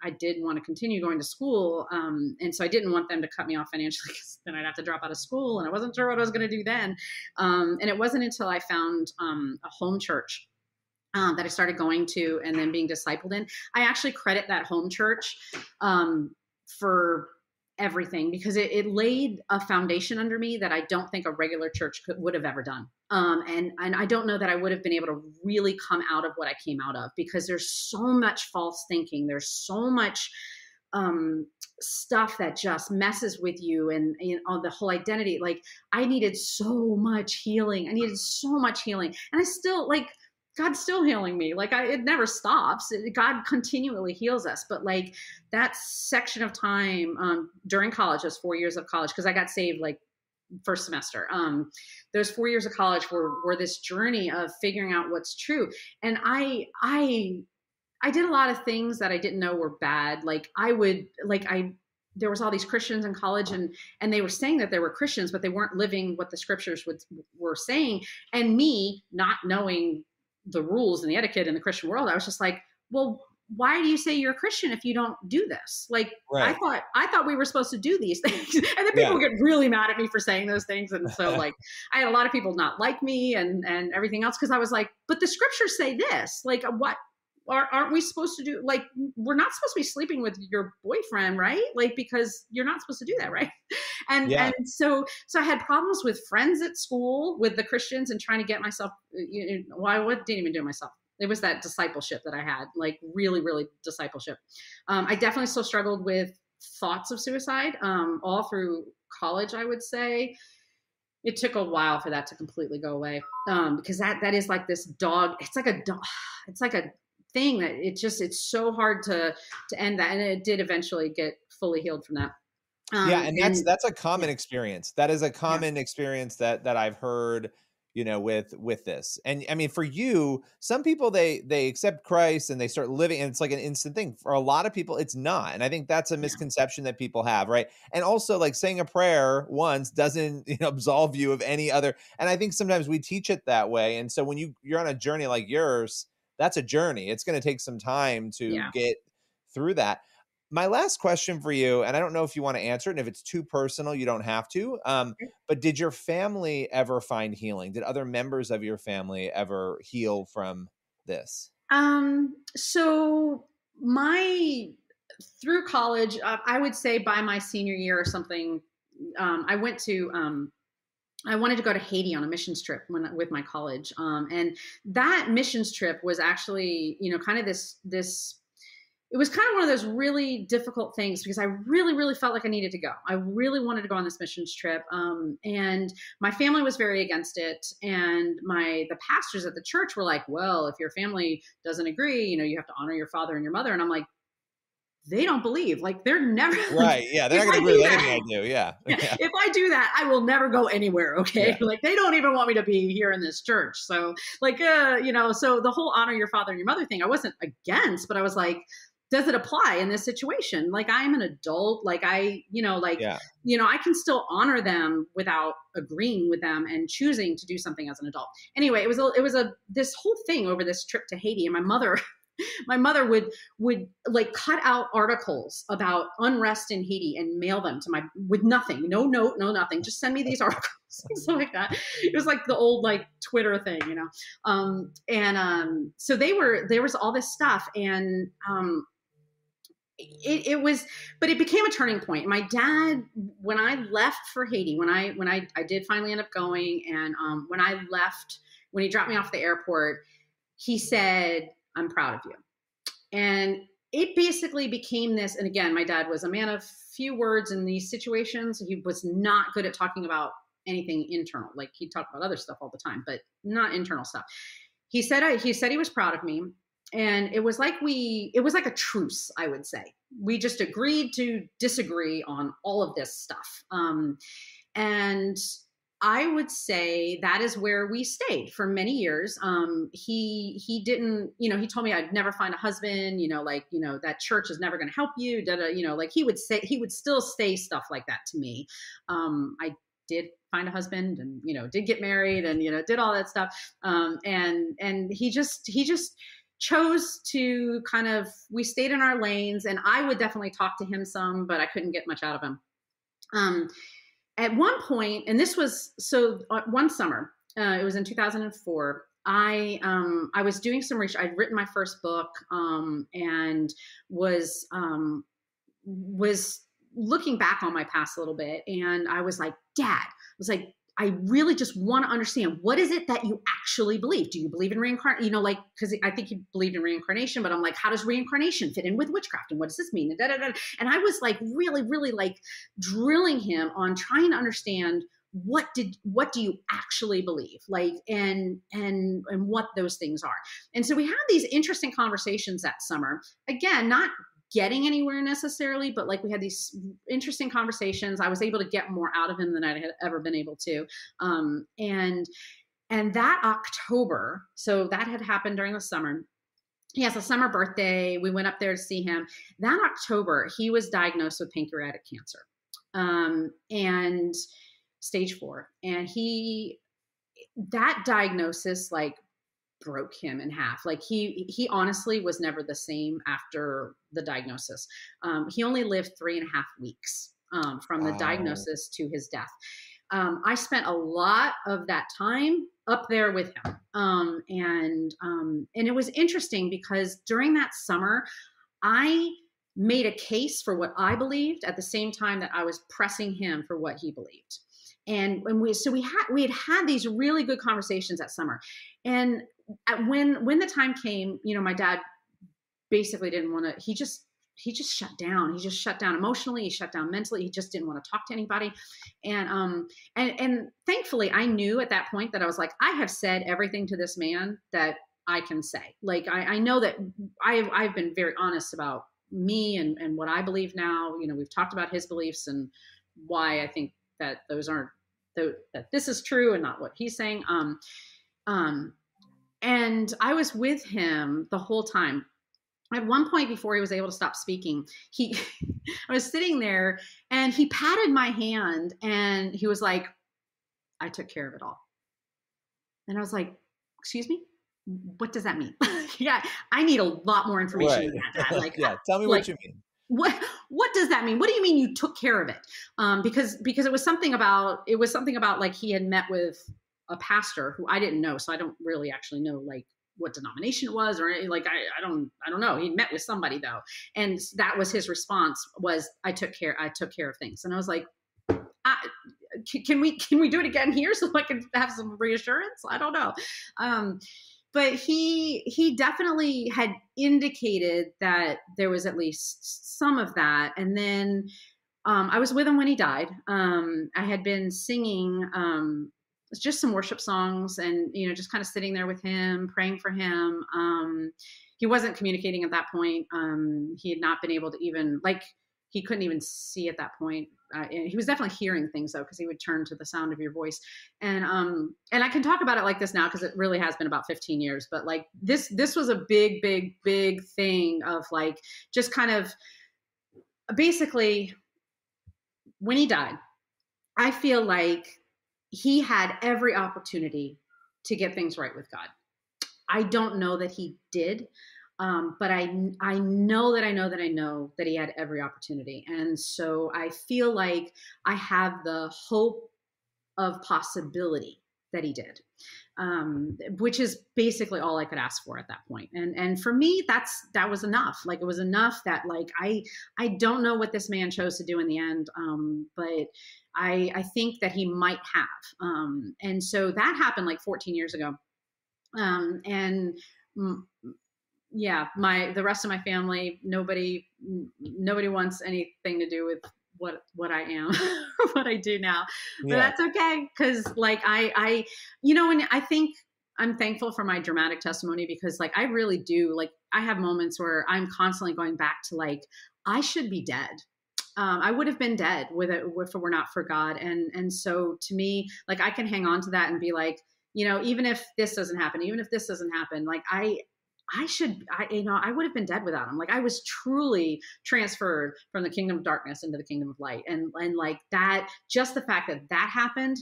I did want to continue going to school. And so I didn't want them to cut me off financially because then I'd have to drop out of school, and I wasn't sure what I was going to do then. And it wasn't until I found a home church that I started going to and then being discipled in. I actually credit that home church for everything, because it laid a foundation under me that I don't think a regular church would have ever done. And I don't know that I would have been able to really come out of what I came out of, because there's so much false thinking. There's so much stuff that just messes with you, and the whole identity. Like, I needed so much healing. And I still, like, God's still healing me. Like, it never stops. God continually heals us. But, like, that section of time during college, those 4 years of college, because I got saved like first semester. Those 4 years of college were this journey of figuring out what's true. And I did a lot of things that I didn't know were bad. Like, there was all these Christians in college, and they were saying that they were Christians, but they weren't living what the scriptures were saying. And me not knowing the rules and the etiquette in the Christian world, I was just like, well, why do you say you're a Christian if you don't do this? Like, Right. I thought we were supposed to do these things. And then Yeah. people would get really mad at me for saying those things. And so, like, I had a lot of people not like me and everything else, because I was like, but the scriptures say this. Like, what aren't we supposed to do? Like, we're not supposed to be sleeping with your boyfriend, right? Like, because you're not supposed to do that, right? And Yeah. and so I had problems with friends at school, with the Christians, and trying to get myself, I didn't even do it myself. It was that discipleship that I had, like, really, really discipleship. I definitely still struggled with thoughts of suicide all through college, I would say. It took a while for that to completely go away, because that is like this dog. It's like a dog. It's like a thing that it's so hard to end that. And it did eventually get fully healed from that. Yeah, and that's a common Yeah, experience. That is a yeah, common experience that I've heard. with this. And I mean, for you, some people, they accept Christ and they start living, and it's like an instant thing. For a lot of people, it's not. And I think that's a Yeah. misconception that people have, right? And also, like, saying a prayer once doesn't, absolve you of any other. And I think sometimes we teach it that way. And so when you're on a journey like yours, that's a journey. It's going to take some time to Yeah. get through that. My last question for you, and I don't know if you want to answer it, and if it's too personal, you don't have to. But did your family ever find healing? Did other members of your family ever heal from this? So through college, I would say by my senior year or something, I wanted to go to Haiti on a missions trip with my college. And that missions trip was actually, kind of this, it was kind of one of those really difficult things because I really, really felt like I needed to go. I really wanted to go on this missions trip. And my family was very against it. And the pastors at the church were like, well, if your family doesn't agree, you have to honor your father and your mother. And I'm like, they don't believe, like they're never right. Yeah. They're not going to agree with anything I do. Yeah. If I do that, I will never go anywhere. Okay. Yeah. Like they don't even want me to be here in this church. So like, so the whole honor your father and your mother thing, I wasn't against, but I was like, does it apply in this situation? Like I'm an adult, like I can still honor them without agreeing with them and choosing to do something as an adult. Anyway, it was this whole thing over this trip to Haiti, and my mother would like cut out articles about unrest in Haiti and mail them to with nothing, no note, no nothing. Just send me these articles, something like that. It was like the old like Twitter thing, So there was all this stuff, and but it became a turning point. My dad, when I left for Haiti, when I did finally end up going, and when I left, when he dropped me off the airport, he said, "I'm proud of you." And it basically became this. And again, my dad was a man of few words in these situations. He was not good at talking about anything internal. Like he talked about other stuff all the time, but not internal stuff. He said he was proud of me. And it was like a truce, I would say. We just agreed to disagree on all of this stuff. And I would say that is where we stayed for many years. He didn't, he told me I'd never find a husband, that church is never going to help you. Like he would still say stuff like that to me. I did find a husband and, did get married and, did all that stuff. And he just chose to we stayed in our lanes, and I would definitely talk to him some, but I couldn't get much out of him. At one point, and this was, one summer, it was in 2004, I was doing some research. I'd written my first book, and was looking back on my past a little bit. And I was like, Dad, I really just want to understand, what is it that you actually believe? Do you believe in reincarnation? Because I think you believed in reincarnation, but I'm like, how does reincarnation fit in with witchcraft? And what does this mean? And I was like, really, really like drilling him on trying to understand what do you actually believe? Like, and what those things are. And so we had these interesting conversations that summer. Again, not getting anywhere necessarily, but like we had these interesting conversations. I was able to get more out of him than I had ever been able to. And that October, so that had happened during the summer. He has a summer birthday. We went up there to see him. That October, he was diagnosed with pancreatic cancer, and stage 4. And that diagnosis, like, broke him in half. Like he honestly was never the same after the diagnosis. He only lived 3.5 weeks from the diagnosis to his death. I spent a lot of that time up there with him. And it was interesting because during that summer, I made a case for what I believed at the same time that I was pressing him for what he believed. And we had these really good conversations that summer. And when the time came, my dad basically didn't want to, he just shut down. He just shut down emotionally. He shut down mentally. He just didn't want to talk to anybody. And thankfully I knew at that point that I was like, I have said everything to this man that I can say. Like, I know that I've been very honest about me and what I believe now. We've talked about his beliefs and why I think that that this is true and not what he's saying. And I was with him the whole time. At one point before he was able to stop speaking, I was sitting there and he patted my hand and he was like, I took care of it all. And I was like, excuse me? What does that mean? Yeah, I need a lot more information than that. Like, yeah, tell me what you mean. What does that mean? What do you mean you took care of it? Because it was something about like he had met with a pastor who I didn't know. So I don't really actually know like what denomination it was or like, I don't know. He met with somebody though. And that was his response was, I took care of things. And I was like, can we do it again here so I can have some reassurance? I don't know. But he definitely had indicated that there was at least some of that. And then I was with him when he died. I had been singing just some worship songs and, just kind of sitting there with him, praying for him. He wasn't communicating at that point. He had not been able to even, like, he couldn't even see at that point. He was definitely hearing things though, because he would turn to the sound of your voice. And I can talk about it like this now because it really has been about 15 years. But like this was a big thing of like just kind of basically when he died, I feel like he had every opportunity to get things right with God. I don't know that he did. But I know that he had every opportunity. And so I feel like I have the hope of possibility that he did, which is basically all I could ask for at that point. And for me, that was enough. Like it was enough that like, I don't know what this man chose to do in the end. But I think that he might have. And so that happened like 14 years ago. Yeah, the rest of my family, nobody wants anything to do with what I am, what I do now, but that's okay. Cause like and I think I'm thankful for my dramatic testimony because like, I really do, like, I have moments where I'm constantly going back to like, I should be dead. I would have been dead if it were not for God. And so to me, like, I can hang on to that and be like, even if this doesn't happen, like I would have been dead without him. Like I was truly transferred from the kingdom of darkness into the kingdom of light. And like that, just the fact that happened,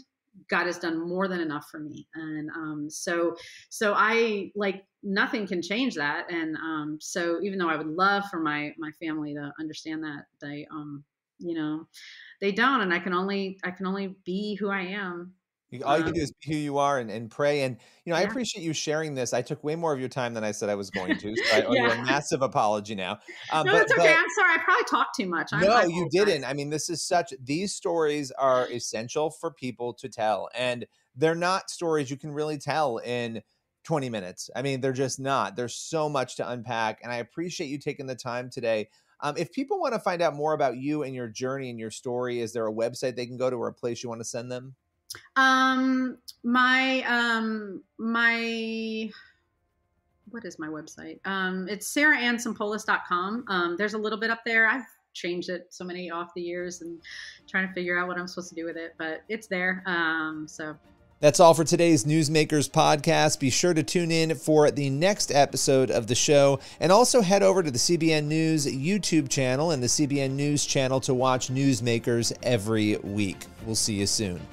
God has done more than enough for me. And, so I like nothing can change that. And, so even though I would love for my family to understand that they don't, and I can only be who I am. All you can do is be who you are and pray. And, I appreciate you sharing this. I took way more of your time than I said I was going to. So I owe you a massive apology now. No, it's okay. I'm sorry. I probably talked too much. No, you didn't. I mean, these stories are essential for people to tell. And they're not stories you can really tell in 20 minutes. I mean, they're just not. There's so much to unpack. And I appreciate you taking the time today. If people want to find out more about you and your journey and your story, is there a website they can go to or a place you want to send them? My what is my website? It's sarahannsumpolec.com. There's a little bit up there. I've changed it so many off the years and trying to figure out what I'm supposed to do with it, but it's there. So that's all for today's Newsmakers podcast. Be sure to tune in for the next episode of the show, and also head over to the CBN News YouTube channel and the CBN News channel to watch Newsmakers every week. We'll see you soon.